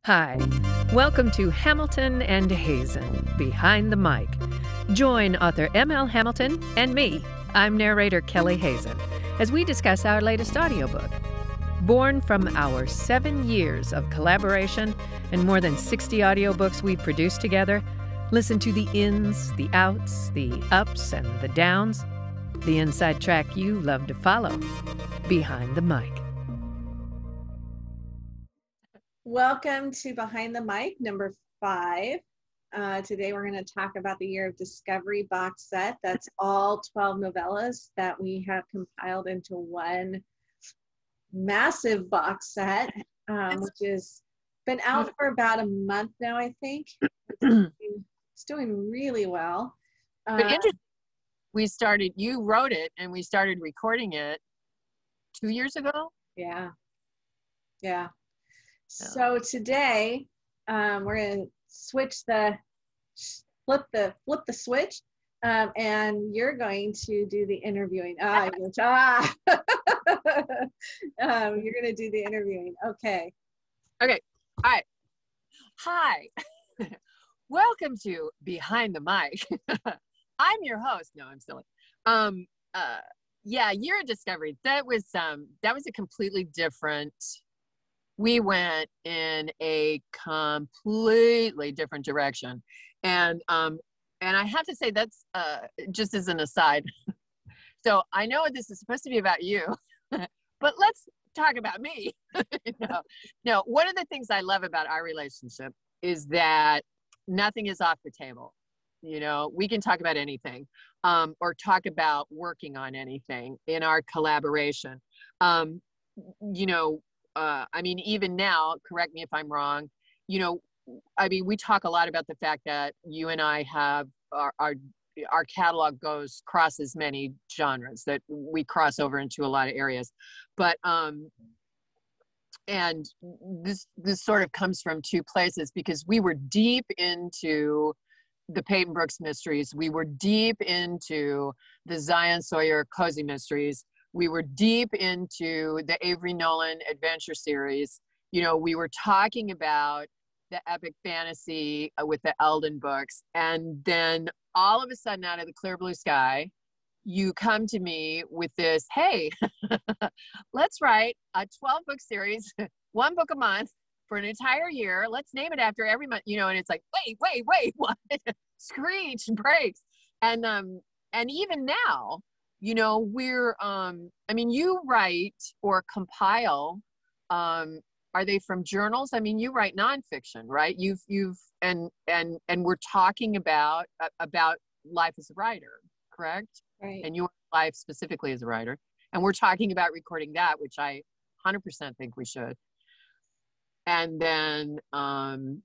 Hi, welcome to Hamilton and Hazen, Behind the Mic. Join author M.L. Hamilton and me, I'm narrator Kelly Hazen, as we discuss our latest audiobook. Born from our 7 years of collaboration and more than 60 audiobooks we've produced together, listen to the ins, the outs, the ups, and the downs, the inside track you love to follow, Behind the Mic. Welcome to Behind the Mic, number 5. Today we're going to talk about the Year of Discovery box set. That's all 12 novellas that we have compiled into one massive box set, which has been out for about a month now, I think. It's doing really well. But interesting, you wrote it and we started recording it 2 years ago? Yeah. So today we're going to flip the switch, and you're going to do the interviewing. You're going to do the interviewing. Okay. All right. Hi. Welcome to Behind the Mic. I'm your host. No, I'm silly. Year of Discovery. That was a completely different. We went in a completely different direction, and I have to say that's just as an aside. So I know this is supposed to be about you, but let's talk about me. No. One of the things I love about our relationship is that nothing is off the table. We can talk about anything, or talk about working on anything in our collaboration. Even now, correct me if I'm wrong, we talk a lot about the fact that you and I have our catalog crosses many genres, that we cross over into a lot of areas. But, and this sort of comes from two places, because we were deep into the Peyton Brooks mysteries. We were deep into the Zion Sawyer Cozy mysteries. We were deep into the Avery Nolan adventure series. We were talking about the epic fantasy with the Eldon books. And then all of a sudden, out of the clear blue sky, you come to me with this, hey, let's write a 12-book series, one book a month for an entire year. Let's name it after every month, and it's like, wait, what? Screech, brakes. And even now, we're, you write or compile, are they from journals? You write nonfiction, right? And we're talking about life as a writer, correct? Right. And your life specifically as a writer. And we're talking about recording that, which I 100% think we should. And then, and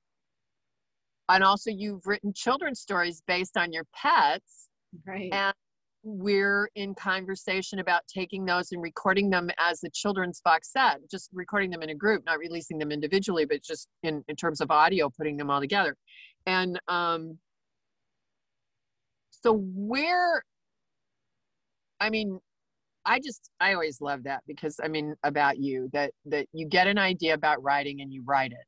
also you've written children's stories based on your pets. Right. And we're in conversation about taking those and recording them as a children's box set, just recording them in a group, not releasing them individually, but just in terms of audio, putting them all together. And I always love that, because about you, that you get an idea about writing and you write it.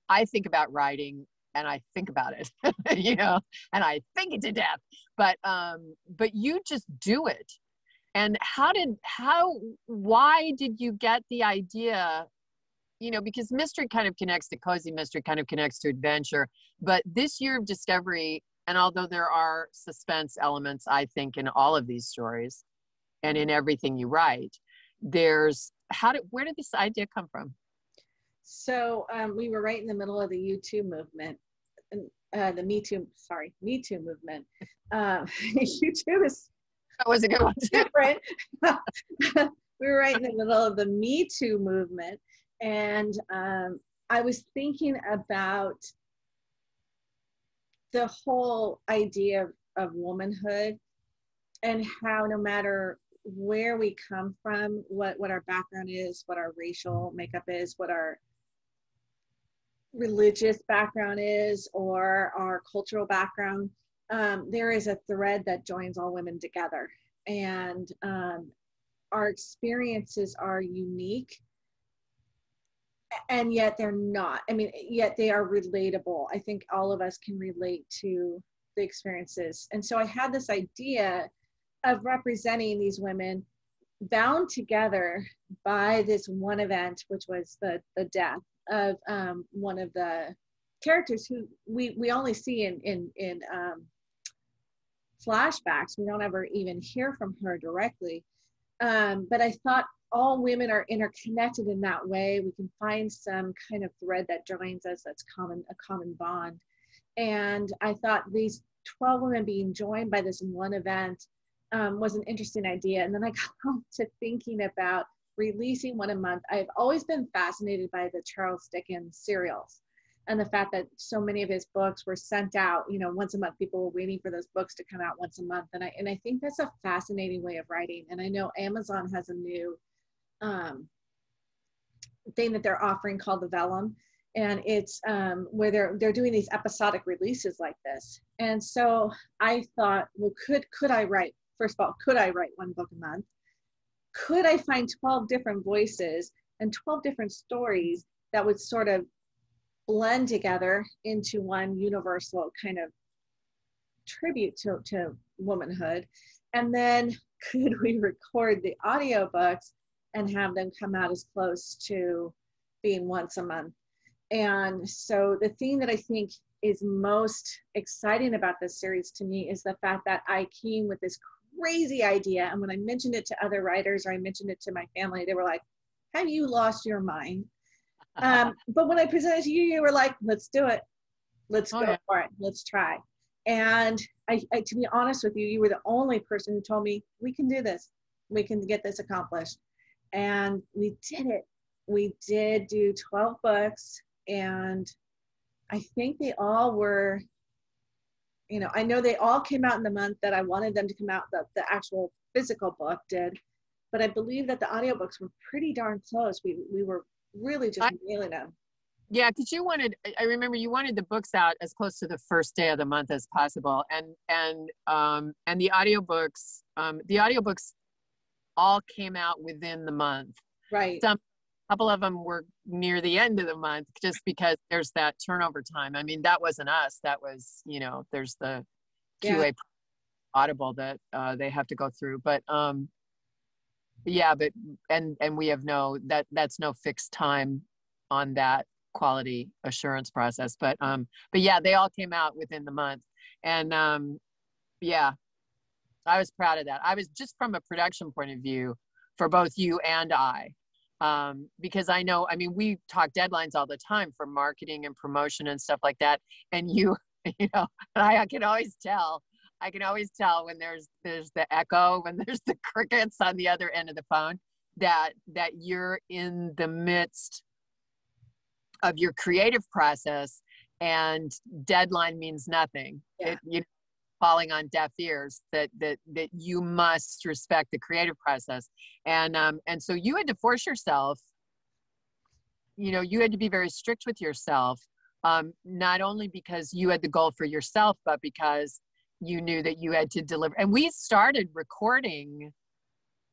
I think about writing and I think about it, and I think it to death, but you just do it. And why did you get the idea, because mystery kind of connects to cozy, mystery kind of connects to adventure, but this Year of Discovery, and although there are suspense elements, I think, in all of these stories and in everything you write, where did this idea come from? So we were right in the middle of the YouTube movement, the Me Too movement. YouTube is that was a good one too. Different. We were right in the middle of the Me Too movement, and I was thinking about the whole idea of womanhood, and how no matter where we come from, what our background is, what our racial makeup is, what our religious background is, or our cultural background, there is a thread that joins all women together. And our experiences are unique, and yet they're not. I mean, yet they are relatable. I think all of us can relate to the experiences. And so I had this idea of representing these women bound together by this one event, which was the death of one of the characters who we only see in flashbacks. We don't ever even hear from her directly. But I thought all women are interconnected in that way. We can find some kind of thread that joins us that's a common bond. And I thought these 12 women being joined by this one event was an interesting idea. And then I got to thinking about releasing one a month. I've always been fascinated by the Charles Dickens serials and the fact that so many of his books were sent out, you know, once a month. People were waiting for those books to come out once a month. And I think that's a fascinating way of writing. And I know Amazon has a new thing that they're offering called the Vellum. And it's where they're doing these episodic releases like this. And so I thought, well, could I write, first of all, could I write one book a month? Could I find 12 different voices and 12 different stories that would sort of blend together into one universal kind of tribute to womanhood? And then could we record the audiobooks and have them come out as close to being once a month? And so the thing that I think is most exciting about this series to me is the fact that I came with this crazy idea. And when I mentioned it to other writers, or I mentioned it to my family, they were like, have you lost your mind? But when I presented to you, you were like, let's do it. Let's go for it. Let's try. And I, to be honest with you, you were the only person who told me, we can do this. We can get this accomplished. And we did it. We did do 12 books. And I think they all were, you know, I know they all came out in the month that I wanted them to come out, the actual physical book did. But I believe that the audiobooks were pretty darn close. We were really just nailing them. Yeah, because I remember you wanted the books out as close to the first day of the month as possible. And the audiobooks all came out within the month. Right. A couple of them were near the end of the month just because there's that turnover time. I mean, that wasn't us. That was, you know, there's the QA Audible that they have to go through. But and we have that's no fixed time on that quality assurance process. But yeah, they all came out within the month. And yeah, I was proud of that. I was just from a production point of view for both you and I. Because I know, I mean, we talk deadlines all the time for marketing and promotion and stuff like that. And you know, I can always tell when there's the echo, when there's the crickets on the other end of the phone, that you're in the midst of your creative process and deadline means nothing. Yeah. Falling on deaf ears, that you must respect the creative process. And so you had to force yourself, you know, you had to be very strict with yourself, not only because you had the goal for yourself, but because you knew that you had to deliver. And we started recording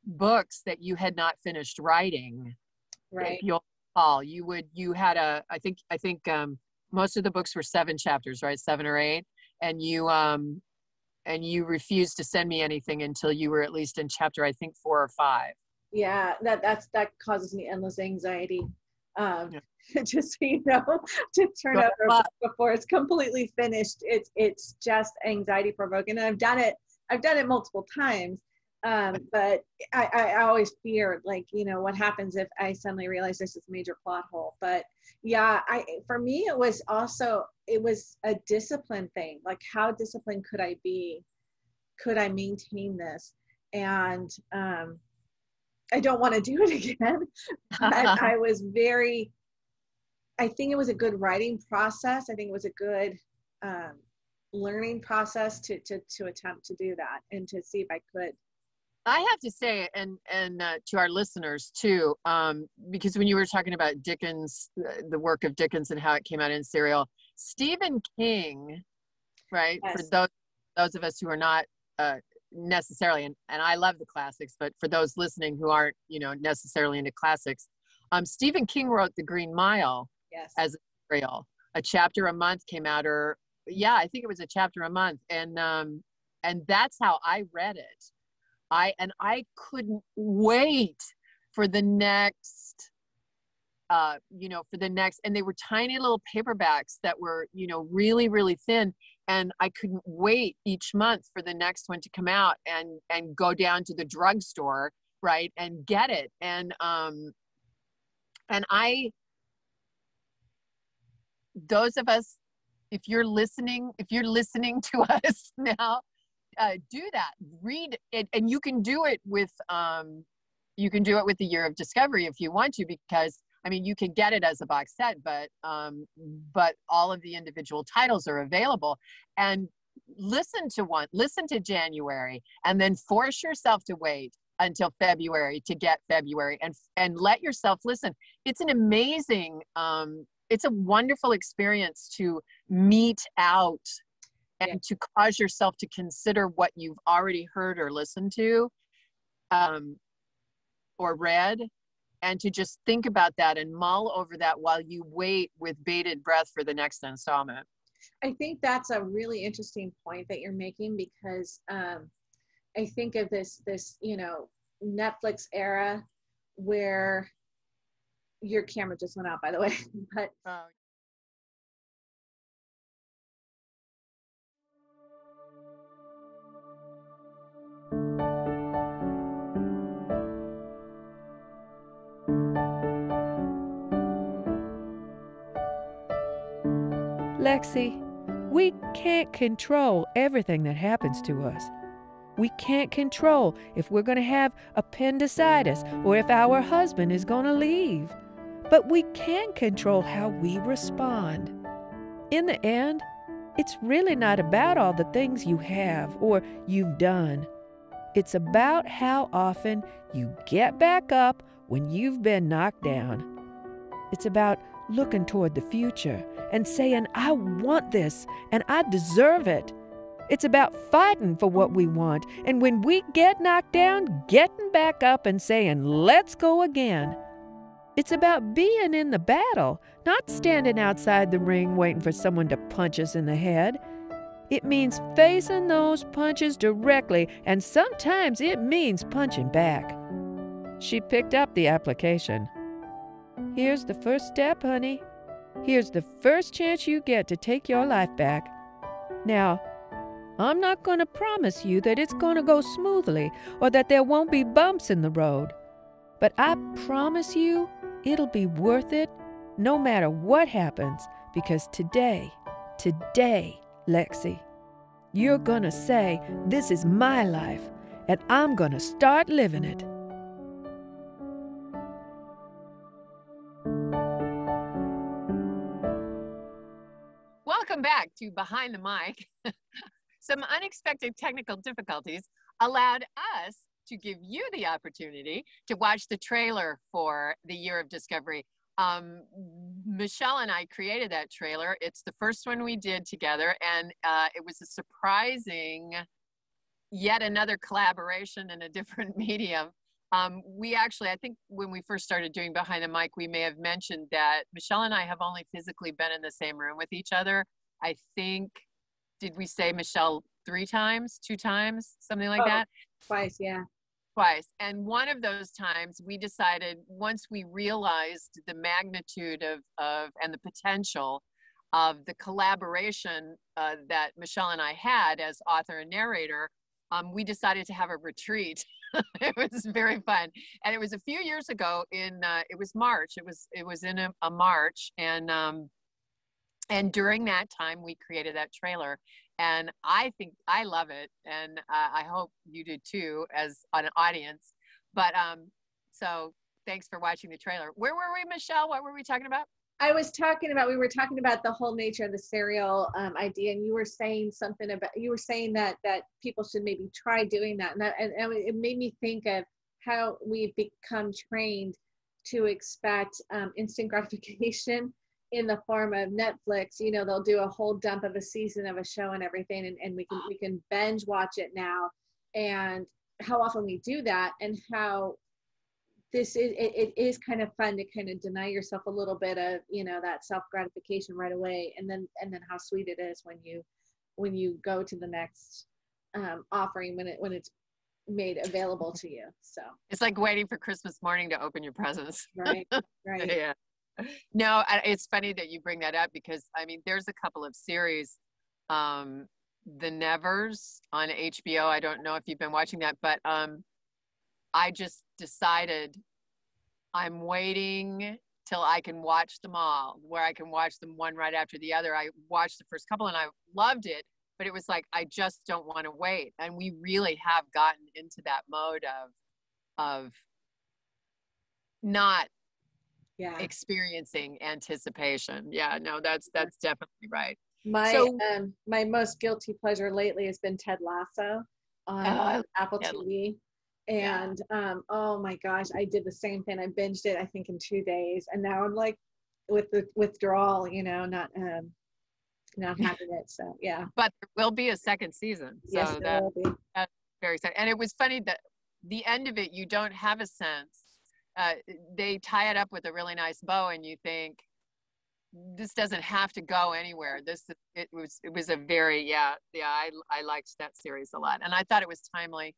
books that you had not finished writing. Right. If you'll recall, you had I think most of the books were 7 chapters, right? 7 or 8. And you refused to send me anything until you were at least in chapter, I think 4 or 5. Yeah, that causes me endless anxiety. Just so you know, to turn over before it's completely finished. It's just anxiety provoking. And I've done it multiple times. But I always feared, like, you know, what happens if I suddenly realize there's this major plot hole. But yeah, for me, it was a discipline thing. Like, how disciplined could I be? Could I maintain this? And I don't want to do it again. But I think it was a good writing process. I think it was a good learning process to attempt to do that and to see if I could. I have to say, and to our listeners too, because when you were talking about Dickens, the work of Dickens and how it came out in serial, Stephen King, right? Yes. For those of us who are not necessarily, and I love the classics, but for those listening who aren't, you know, necessarily into classics, Stephen King wrote The Green Mile Yes. as a serial. A chapter a month came out, or yeah, I think it was a chapter a month, and that's how I read it. I couldn't wait for the next, and they were tiny little paperbacks that were, really, really thin. And I couldn't wait each month for the next one to come out and go down to the drugstore, right, and get it. And those of us, if you're listening to us now, do that. Read it, and you can do it with the Year of Discovery if you want to, because I mean, you can get it as a box set, but all of the individual titles are available. And listen to January, and then force yourself to wait until February to get February, and let yourself listen. It's an amazing, it's a wonderful experience to meet out and to cause yourself to consider what you've already heard or listened to, or read, and to just think about that and mull over that while you wait with bated breath for the next installment. I think that's a really interesting point that you're making, because I think of this Netflix era where your camera just went out, by the way, but Lexi, we can't control everything that happens to us. We can't control if we're going to have appendicitis or if our husband is going to leave. But we can control how we respond. In the end, it's really not about all the things you have or you've done. It's about how often you get back up when you've been knocked down. It's about looking toward the future and saying, I want this and I deserve it. It's about fighting for what we want, and when we get knocked down, getting back up and saying, let's go again. It's about being in the battle, not standing outside the ring waiting for someone to punch us in the head. It means facing those punches directly, and sometimes it means punching back. She picked up the application. Here's the first step, honey. Here's the first chance you get to take your life back. Now, I'm not going to promise you that it's going to go smoothly or that there won't be bumps in the road. But I promise you it'll be worth it no matter what happens, because today, Lexi, you're going to say, this is my life, and I'm going to start living it. Welcome back to Behind the Mic. Some unexpected technical difficulties allowed us to give you the opportunity to watch the trailer for the Year of Discovery. Michelle and I created that trailer. It's the first one we did together, and it was a surprising, yet another collaboration in a different medium. We actually, I think when we first started doing Behind the Mic, we may have mentioned that Michelle and I have only physically been in the same room with each other. I think, did we say, Michelle, 3 times, 2 times, something like that? Twice, yeah. Twice. And one of those times we decided, once we realized the magnitude of and the potential of the collaboration that Michelle and I had as author and narrator, we decided to have a retreat. It was very fun. And it was a few years ago in, it was March. It was in a March. And during that time, we created that trailer. And I think I love it. And I hope you do too, as an audience. But so thanks for watching the trailer. Where were we, Michelle? What were we talking about? We were talking about the whole nature of the serial idea, and you were saying something about, that people should maybe try doing that. And it made me think of how we've become trained to expect instant gratification in the form of Netflix. You know, they'll do a whole dump of a season of a show and everything, and we can binge watch it now, and how often we do that, and how it is kind of fun to kind of deny yourself a little bit of, you know, that self gratification right away, and then how sweet it is when you go to the next offering when it's made available to you. So it's like waiting for Christmas morning to open your presents. right. Yeah. No, it's funny that you bring that up, because I mean, there's a couple of series, The Nevers on HBO. I don't know if you've been watching that, but I just decided I'm waiting till I can watch them all, where I can watch them one right after the other. I watched the first couple and I loved it, but it was like, I just don't want to wait. And we really have gotten into that mode of not experiencing anticipation. Yeah, no, that's definitely right. My most guilty pleasure lately has been Ted Lasso on Apple TV. And oh my gosh, I did the same thing. I binged it, I think, in 2 days, and now I'm like with the withdrawal, you know, not having it. So yeah. But there will be a second season. So yes, there will be. That's very exciting. And it was funny that the end of it, you don't have a sense. They tie it up with a really nice bow, and you think, this doesn't have to go anywhere. It was a very I liked that series a lot, and I thought it was timely.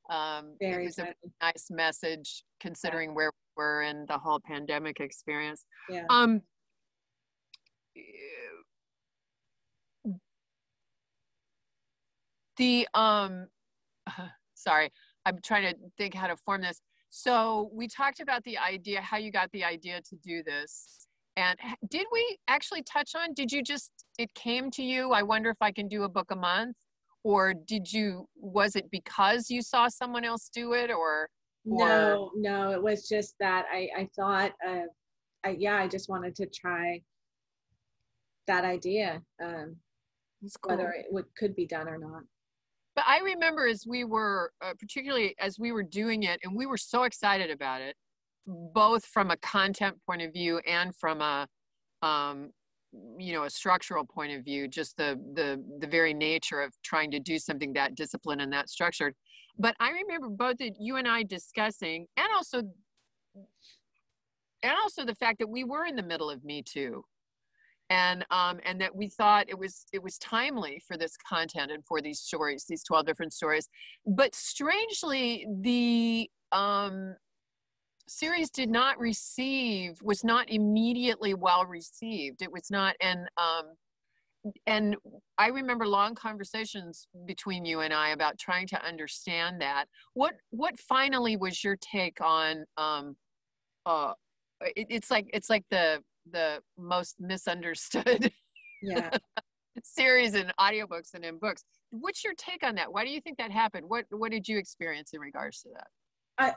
It was a nice message considering where we were in the whole pandemic experience. Yeah. Sorry, I'm trying to think how to form this. So we talked about the idea, how you got the idea to do this. And did we actually touch on, it came to you, I wonder if I can do a book a month? Or was it because you saw someone else do it, or? No, it was just that I thought, I just wanted to try that idea, whether it could be done or not. But I remember as we were, particularly as we were doing it, and we were so excited about it, both from a content point of view and from a structural point of view, just the very nature of trying to do something that disciplined and that structured. But I remember both you and I discussing, and also the fact that we were in the middle of Me Too, and that we thought it was timely for this content and for these stories, these 12 different stories. But strangely, the series was not immediately well received. It was not, and I remember long conversations between you and I about trying to understand that. What finally was your take on? It's like the most misunderstood series in audiobooks and in books. What's your take on that? Why do you think that happened? What did you experience in regards to that?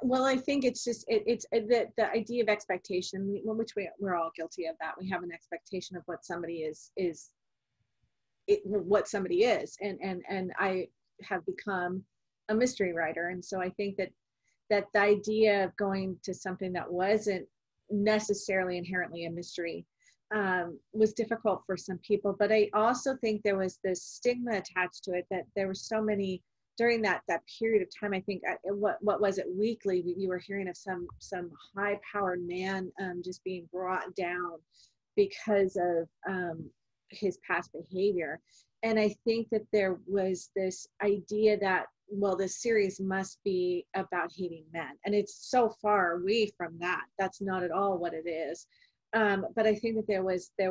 Well, I think it's just it's the idea of expectation, which we're all guilty of that. We have an expectation of what somebody is, and I have become a mystery writer, and so I think that the idea of going to something that wasn't necessarily inherently a mystery was difficult for some people. But I also think there was this stigma attached to it, that there were so many. During that period of time, I think, what was it, weekly, you were hearing of some high-powered man just being brought down because of his past behavior. And I think that there was this idea that, well, this series must be about hating men. And it's so far away from that. That's not at all what it is. But I think that there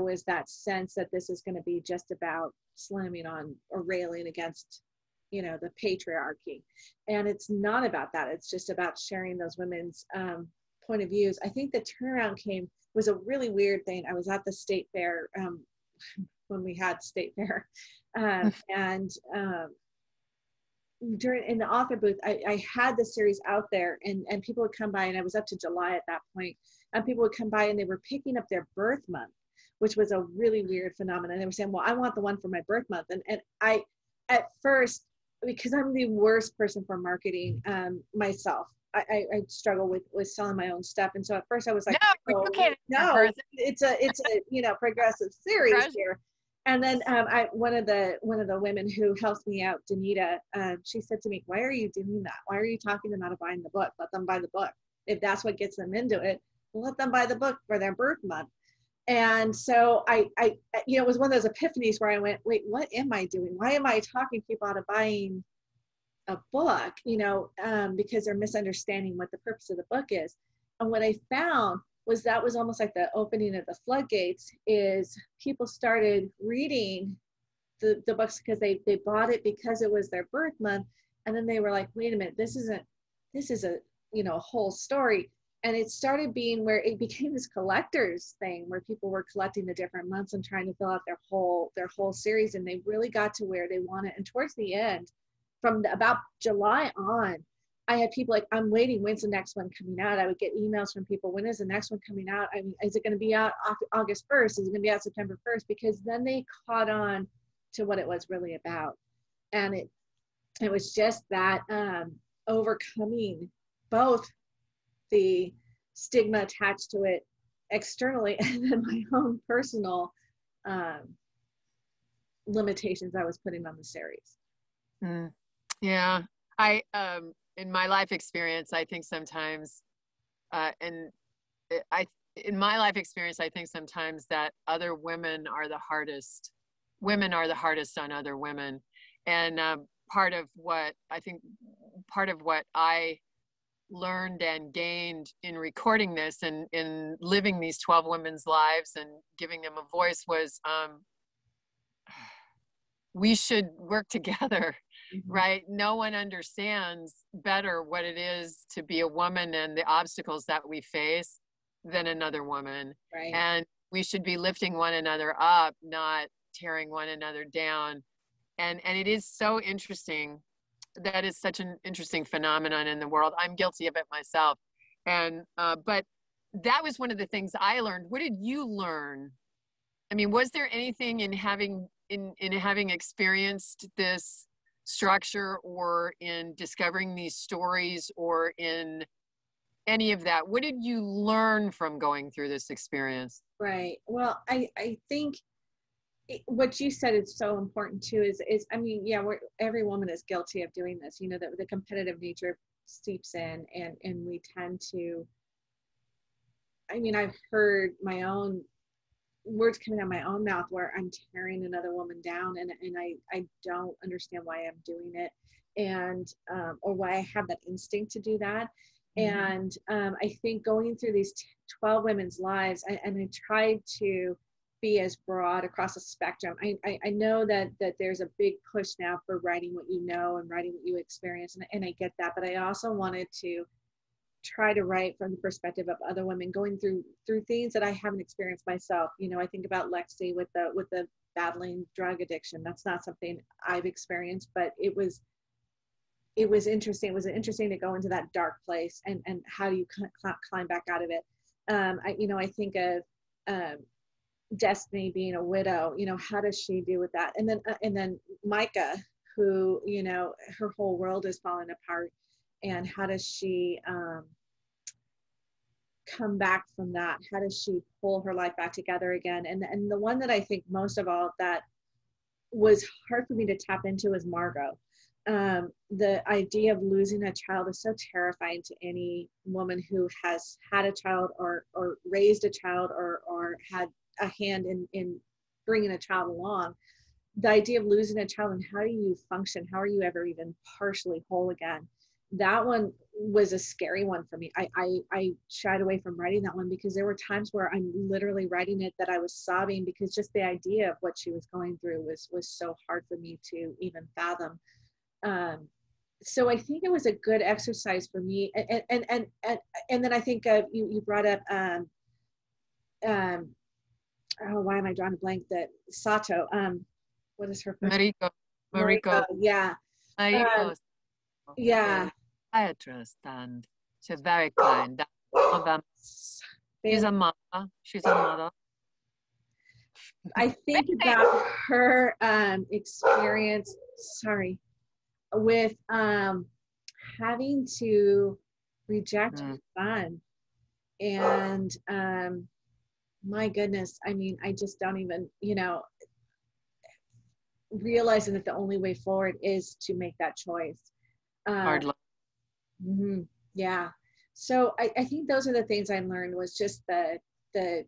was that sense that this is going to be just about slamming on or railing against, the patriarchy. And it's not about that. It's just about sharing those women's point of views. I think the turnaround was a really weird thing. I was at the state fair when we had state fair. And in the author booth, I had the series out there, and people would come by, and I was up to July at that point, and people would come by and they were picking up their birth month, which was a really weird phenomenon. They were saying, well, I want the one for my birth month. And I, at first, because I'm the worst person for marketing myself, I struggle with selling my own stuff. And so at first I was like, no, it's a progressive series here. And then one of the women who helps me out, Danita, she said to me, why are you doing that? Why are you talking them out of buying the book? Let them buy the book. if that's what gets them into it, let them buy the book for their birth month. And so I it was one of those epiphanies where I went, wait, what am I doing? Why am I talking people out of buying a book, because they're misunderstanding what the purpose of the book is. And what I found was that was almost like the opening of the floodgates, is people started reading the books because they bought it because it was their birth month. And then they were like, wait a minute, this is a whole story. And it started being where it became this collector's thing, where people were collecting the different months and trying to fill out their whole series. And they really got to where they wanted. And towards the end, from about July on, I had people like, I'm waiting, when's the next one coming out? I would get emails from people, when is the next one coming out? I mean, is it going to be out August 1st? Is it going to be out September 1st? Because then they caught on to what it was really about. And it was just that overcoming both the stigma attached to it externally and then my own personal limitations I was putting on the series. Yeah, I in my life experience, I think sometimes, in my life experience, I think sometimes that other women are the hardest. Women are the hardest on other women, and part of what I learned and gained in recording this and in living these 12 women's lives and giving them a voice was, we should work together. Right? No one understands better what it is to be a woman and the obstacles that we face than another woman. Right. And we should be lifting one another up, not tearing one another down. And it is so interesting. That is such an interesting phenomenon in the world. I'm guilty of it myself. And, but that was one of the things I learned. What did you learn? I mean, was there anything in having experienced this structure or in discovering these stories or in any of that, what did you learn from going through this experience? Right. Well, I think what you said is so important too, is I mean, yeah, every woman is guilty of doing this, the competitive nature seeps in, and we tend to, I mean, I've heard my own words coming out of my own mouth where I'm tearing another woman down, and I don't understand why I'm doing it, and or why I have that instinct to do that. And I think going through these 12 women's lives, and I tried to be as broad across the spectrum. I know that there's a big push now for writing what you know and writing what you experience, and I get that, but I also wanted to try to write from the perspective of other women going through things that I haven't experienced myself. I think about Lexi with the battling drug addiction. That's not something I've experienced, but it was interesting. It was interesting to go into that dark place, and how do you climb back out of it? I think of Destiny being a widow. How does she deal with that? And then Micah, who her whole world is falling apart. And how does she come back from that? How does she pull her life back together again? And the one that I think most of all that was hard for me to tap into is Margot. The idea of losing a child is so terrifying to any woman who has had a child or raised a child or had a hand in bringing a child along. The idea of losing a child, and how do you function? How are you ever even partially whole again? That one was a scary one for me. I shied away from writing that one because there were times where I'm literally writing it that I was sobbing, because just the idea of what she was going through was so hard for me to even fathom. So I think it was a good exercise for me. And then I think you brought up why am I drawing a blank? That Sato. What is her first? Mariko. Yeah. Yeah. Psychiatrist, and she's very kind. She's a mother. I think about her experience, with having to reject her son. And my goodness, I mean, I just don't even, realizing that the only way forward is to make that choice. Hard luck. Yeah. So I think those are the things I learned, was just the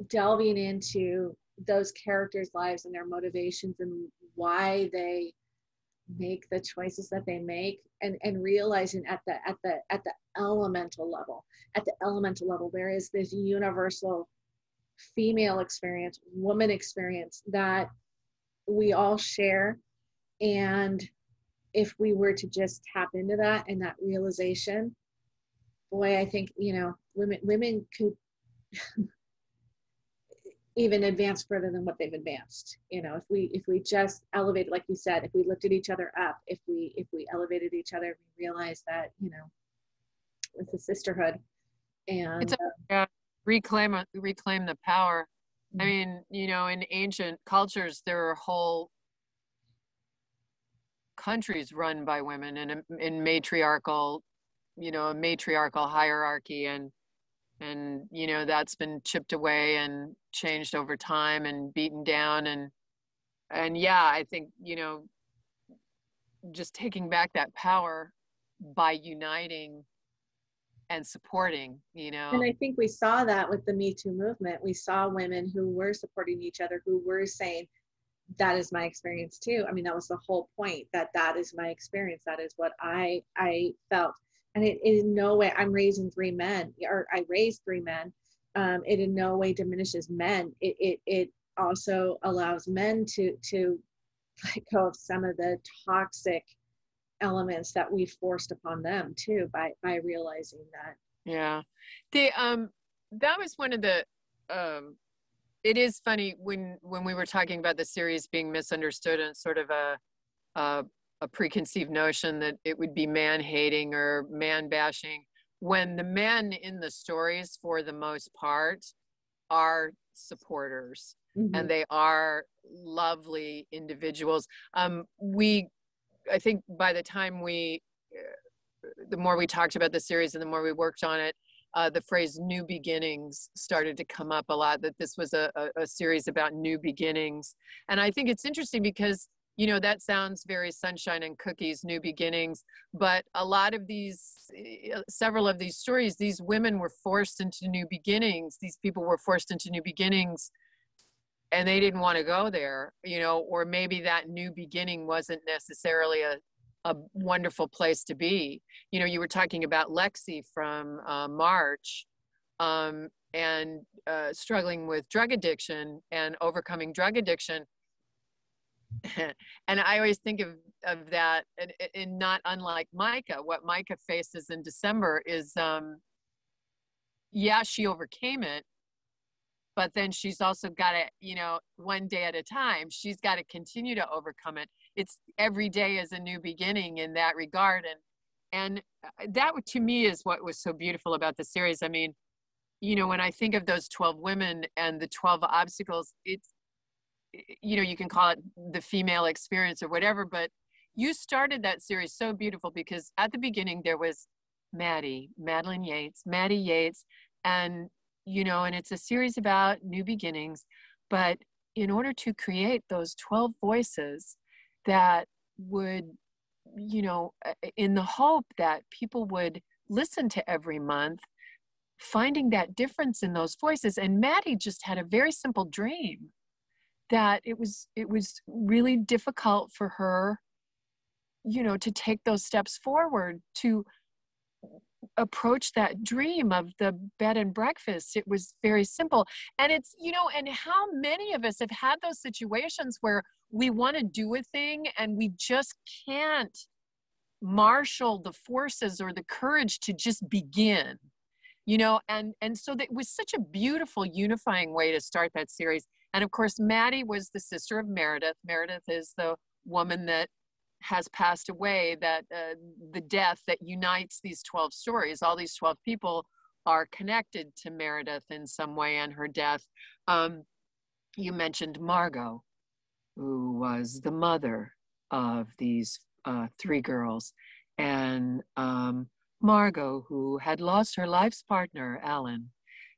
delving into those characters' lives and their motivations and why they make the choices that they make, and realizing at the elemental level there is this universal female experience, woman experience that we all share. And if we were to just tap into that and that realization, boy, I think, women could even advance further than what they've advanced. If we just elevated, like you said, if we lifted each other up, if we elevated each other, we realized that, it's a sisterhood. And it's reclaim the power. I mean, in ancient cultures, there are whole countries run by women in matriarchal, a matriarchal hierarchy, and that's been chipped away and changed over time and beaten down. And yeah, I think, just taking back that power by uniting and supporting, And I think we saw that with the Me Too movement. We saw women who were supporting each other, who were saying, that is my experience too. I mean, that was the whole point, that is my experience. That is what I felt. And it in no way, I'm raising 3 men, or I raised 3 men. It in no way diminishes men. It also allows men to let go of some of the toxic elements that we forced upon them too, by realizing that. Yeah. That was one of the, it is funny when we were talking about the series being misunderstood and sort of a preconceived notion that it would be man-hating or man-bashing, when the men in the stories, for the most part, are supporters. Mm-hmm. And they are lovely individuals. I think by the time the more we talked about the series and the more we worked on it, the phrase new beginnings started to come up a lot, that this was a series about new beginnings. And I think it's interesting because, that sounds very sunshine and cookies, new beginnings. But a lot of several of these stories, these women were forced into new beginnings. These people were forced into new beginnings and they didn't want to go there, or maybe that new beginning wasn't necessarily a wonderful place to be. You were talking about Lexi from March, and struggling with drug addiction and overcoming drug addiction. And I always think of that, and not unlike Micah. What Micah faces in December is, she overcame it, but then she's also got to, one day at a time, she's got to continue to overcome it. It's every day is a new beginning in that regard. And that to me is what was so beautiful about the series. I mean, when I think of those 12 women and the 12 obstacles, it's, you can call it the female experience or whatever, but you started that series so beautiful because at the beginning there was Maddie Yates, and, and it's a series about new beginnings. But in order to create those 12 voices that would, in the hope that people would listen to every month, finding that difference in those voices. And Maddie just had a very simple dream that it was really difficult for her, to take those steps forward to approach that dream of the bed and breakfast. It was very simple. And it's, and how many of us have had those situations where we want to do a thing and we just can't marshal the forces or the courage to just begin, and so that was such a beautiful unifying way to start that series. And of course, Maddie was the sister of Meredith. Meredith is the woman that has passed away, that the death that unites these 12 stories. All these 12 people are connected to Meredith in some way and her death. You mentioned Margot, who was the mother of these 3 girls. And Margot, who had lost her life's partner, Alan.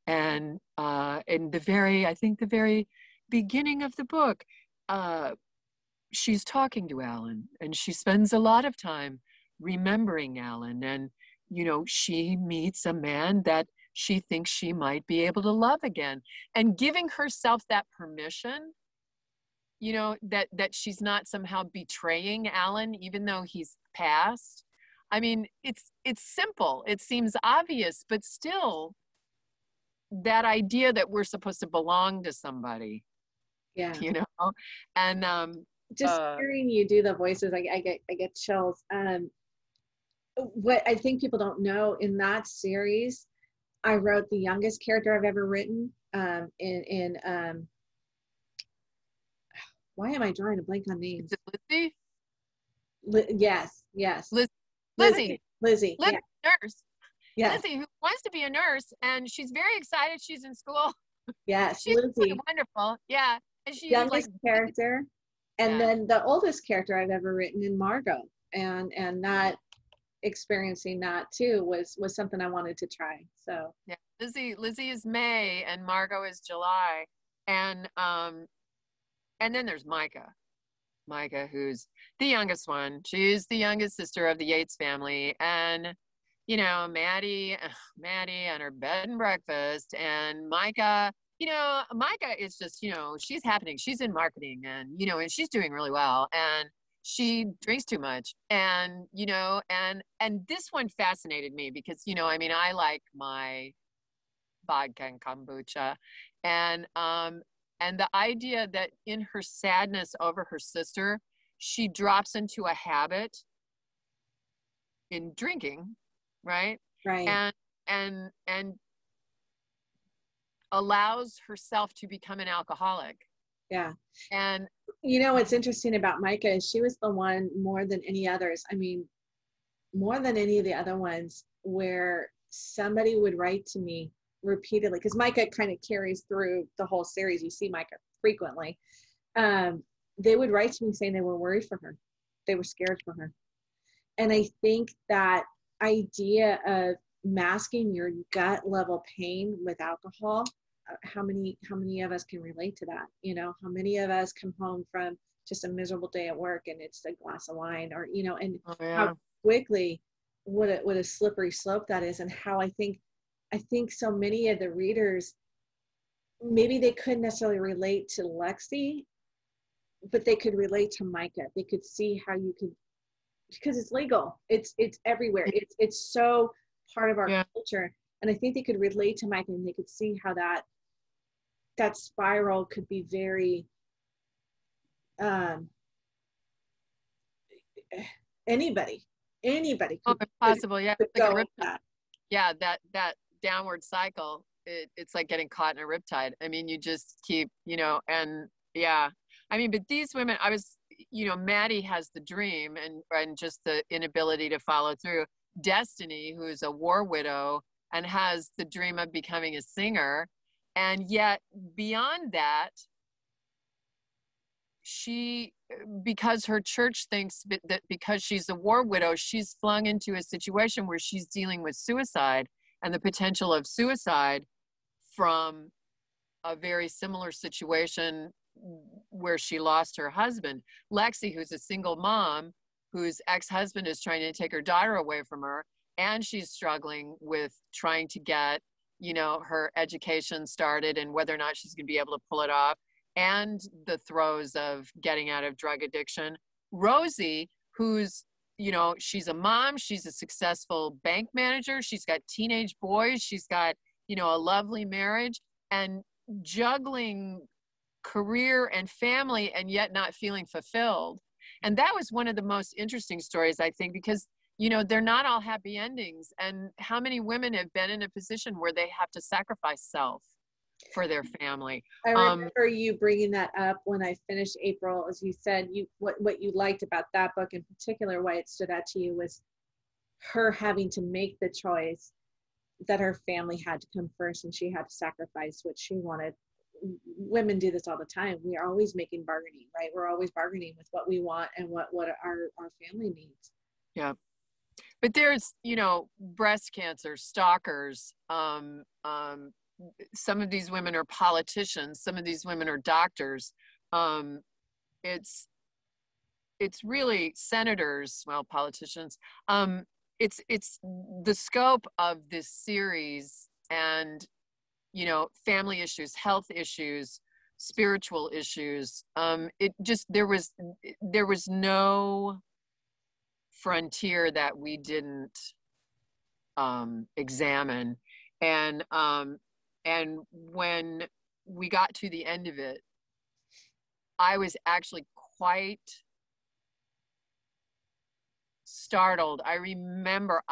And in the very beginning of the book, she's talking to Alan, and she spends a lot of time remembering Alan. And she meets a man that she thinks she might be able to love again, and giving herself that permission, that she's not somehow betraying Alan, even though he's passed. I mean, it's simple. It seems obvious, but still that idea that we're supposed to belong to somebody, Yeah. And just hearing you do the voices, I get chills. What I think people don't know, in that series, I wrote the youngest character I've ever written. Why am I drawing a blank on names? Is it Lizzie? Yes. Lizzie. Lizzie. Yeah. Nurse. Yes. Lizzie, who wants to be a nurse, and she's very excited she's in school. Yes, she's Lizzie. Really wonderful. Yeah. And she's youngest character. And then the oldest character I've ever written in Margot. And that experiencing that too was something I wanted to try. So yeah, Lizzie is May and Margot is July. And then there's Micah, who's the youngest one. She's the youngest sister of the Yates family. And, Maddie and her bed and breakfast, and Micah, Micah is just, she's happening. She's in marketing, and, and she's doing really well. And she drinks too much. And, and this one fascinated me because, I like my vodka and kombucha. And the idea that in her sadness over her sister, she drops into a habit in drinking, right? Right. And allows herself to become an alcoholic. Yeah. And what's interesting about Micah is she was the one, more than any others, more than any of the other ones, where somebody would write to me repeatedly, because Micah kind of carries through the whole series. You see Micah frequently. They would write to me saying they were worried for her. They were scared for her. And I think that idea of masking your gut level pain with alcohol, how many of us can relate to that? How many of us come home from just a miserable day at work and it's a glass of wine, or, and how quickly, what a slippery slope that is. And how I think so many of the readers, maybe they couldn't necessarily relate to Lexi, but they could relate to Micah. They could see how you could, because it's legal. It's everywhere. It's so part of our culture. And I think they could relate to Micah, and they could see how that spiral could be very, anybody could, possible. Yeah. Could like go a that. Yeah. That downward cycle. It's like getting caught in a riptide. You just keep, and yeah. But these women, Maddie has the dream and just the inability to follow through. Destiny, who's a war widow and has the dream of becoming a singer. And yet beyond that, she, because her church thinks that because she's a war widow, she's flung into a situation where she's dealing with suicide and the potential of suicide from a very similar situation where she lost her husband. Lexi, who's a single mom, whose ex-husband is trying to take her daughter away from her, and she's struggling with trying to get, her education started and whether or not she's going to be able to pull it off, and the throes of getting out of drug addiction. Rosie, who's, she's a mom, she's a successful bank manager, she's got teenage boys, she's got, a lovely marriage, and juggling career and family and yet not feeling fulfilled. And that was one of the most interesting stories, I think, because, they're not all happy endings. And how many women have been in a position where they have to sacrifice self for their family? I remember you bringing that up when I finished April. As you said, what you liked about that book in particular, why it stood out to you, was her having to make the choice that her family had to come first, and she had to sacrifice what she wanted. Women do this all the time. We are always making bargaining, right? We're always bargaining with what we want and what our family needs. Yeah. But there's, breast cancer, stalkers. Some of these women are politicians. Some of these women are doctors. It's really senators, well, politicians. it's the scope of this series, and family issues, health issues, spiritual issues. It just there was no frontier that we didn't examine, and when we got to the end of it, I was actually quite startled. I remember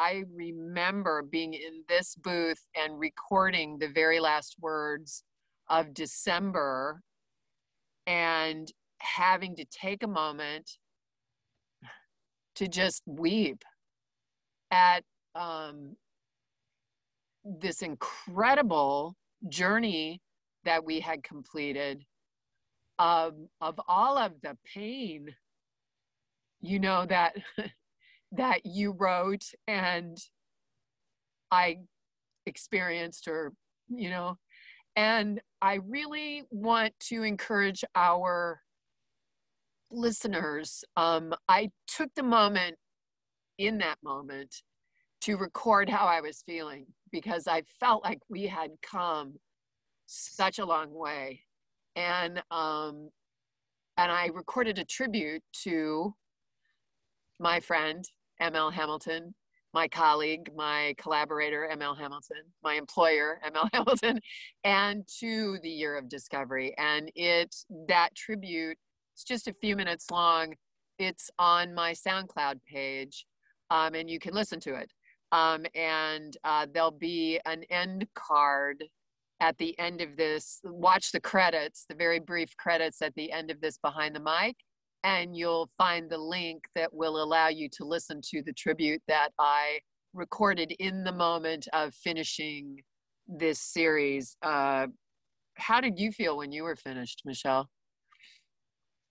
being in this booth and recording the very last words of December and having to take a moment to just weep at this incredible journey that we had completed, of all of the pain, that that you wrote and I experienced, or and I really want to encourage our listeners. I took the moment in that moment to record how I was feeling, because I felt like we had come such a long way. And I recorded a tribute to my friend, M.L. Hamilton, my colleague, my collaborator, M.L. Hamilton, my employer, M.L. Hamilton, and to the Year of Discovery. And that tribute, it's just a few minutes long. It's on my SoundCloud page, and you can listen to it. And there'll be an end card at the end of this. Watch the credits, the very brief credits at the end of this Behind the Mic, and you'll find the link that will allow you to listen to the tribute that I recorded in the moment of finishing this series. How did you feel when you were finished, Michelle?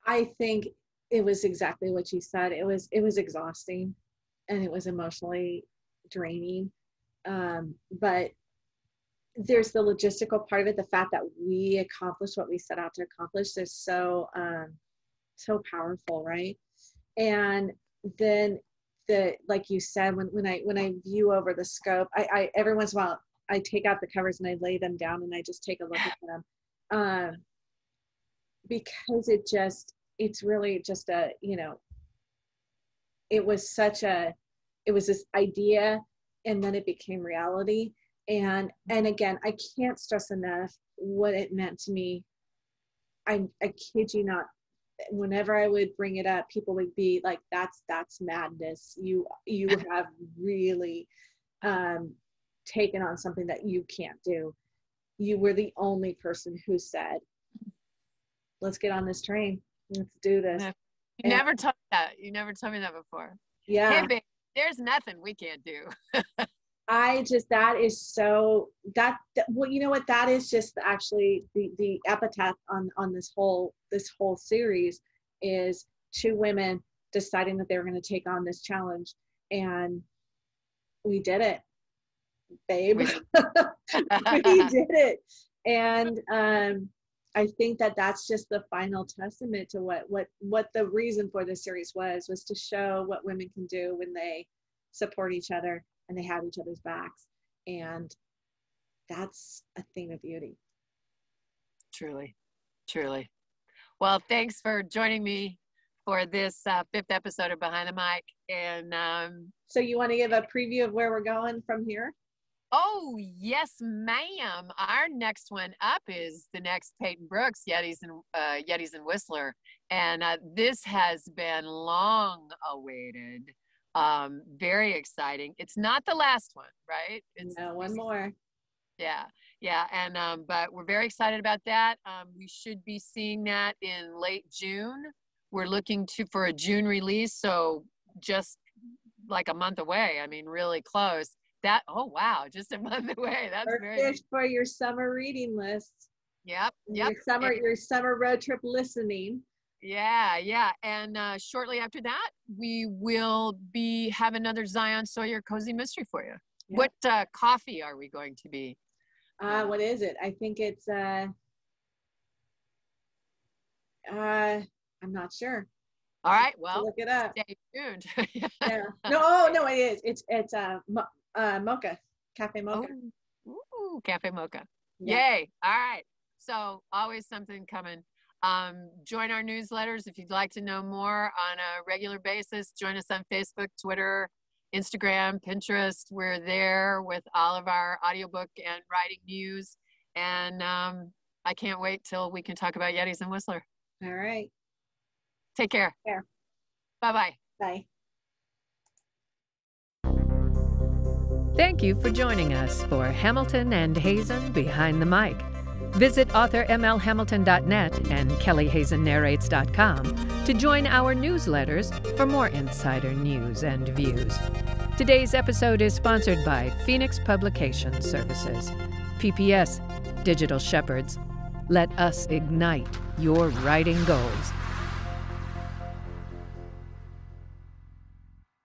I think it was exactly what you said. It was exhausting, and it was emotionally draining. But there's the logistical part of it, the fact that we accomplished what we set out to accomplish is so powerful, right? And then like you said, when I view over the scope, I every once in a while I take out the covers and I lay them down and I just take a look at them, because it's really just it was this idea, and then it became reality. And again, I can't stress enough what it meant to me. I kid you not, whenever I would bring it up, people would be like, that's madness. You have really taken on something that you can't do. You were the only person who said, let's get on this train. Let's do this. You never told me that. You never told me that before. Yeah. Hey, babe, there's nothing we can't do. That is so well, you know what, that is just actually the epitaph on this whole series, is two women deciding that they were going to take on this challenge, and we did it, babe. We did it. And I think that's just the final testament to what the reason for this series was to show what women can do when they support each other and they have each other's backs. And that's a thing of beauty. Truly, truly. Well, thanks for joining me for this fifth episode of Behind the Mic. And so you want to give a preview of where we're going from here? Oh, yes, ma'am. Our next one up is the next Peyton Brooks, Yetis and Whistler. And this has been long awaited. Very exciting. It's not the last one, right? No, one more. Yeah. And but we're very excited about that. We should be seeing that in late June. We're looking for a June release, so just like a month away. I mean, really close. Oh wow, just a month away. That's very for your summer reading list. Yep. Your summer road trip listening. Yeah. And shortly after that, we will have another Zion Sawyer Cozy Mystery for you. Yep. What coffee are we going to be? What is it? I think it's I'm not sure. All right. So Well, look it up. stay tuned. Yeah. No, it is. It's mocha, cafe mocha. Oh, ooh, cafe mocha. Yeah. Yay. All right. So always something coming. Join our newsletters if you'd like to know more on a regular basis. Join us on Facebook, Twitter, Instagram, Pinterest. We're there with all of our audiobook and writing news. And I can't wait till we can talk about Yetis and Whistler. All right. Take care. Care. Bye-bye. Bye. Thank you for joining us for Hamilton and Hazen Behind the Mic. Visit authormlhamilton.net and kellyhazennarrates.com to join our newsletters for more insider news and views. Today's episode is sponsored by Phoenix Publication Services. PPS, Digital Shepherds. Let us ignite your writing goals.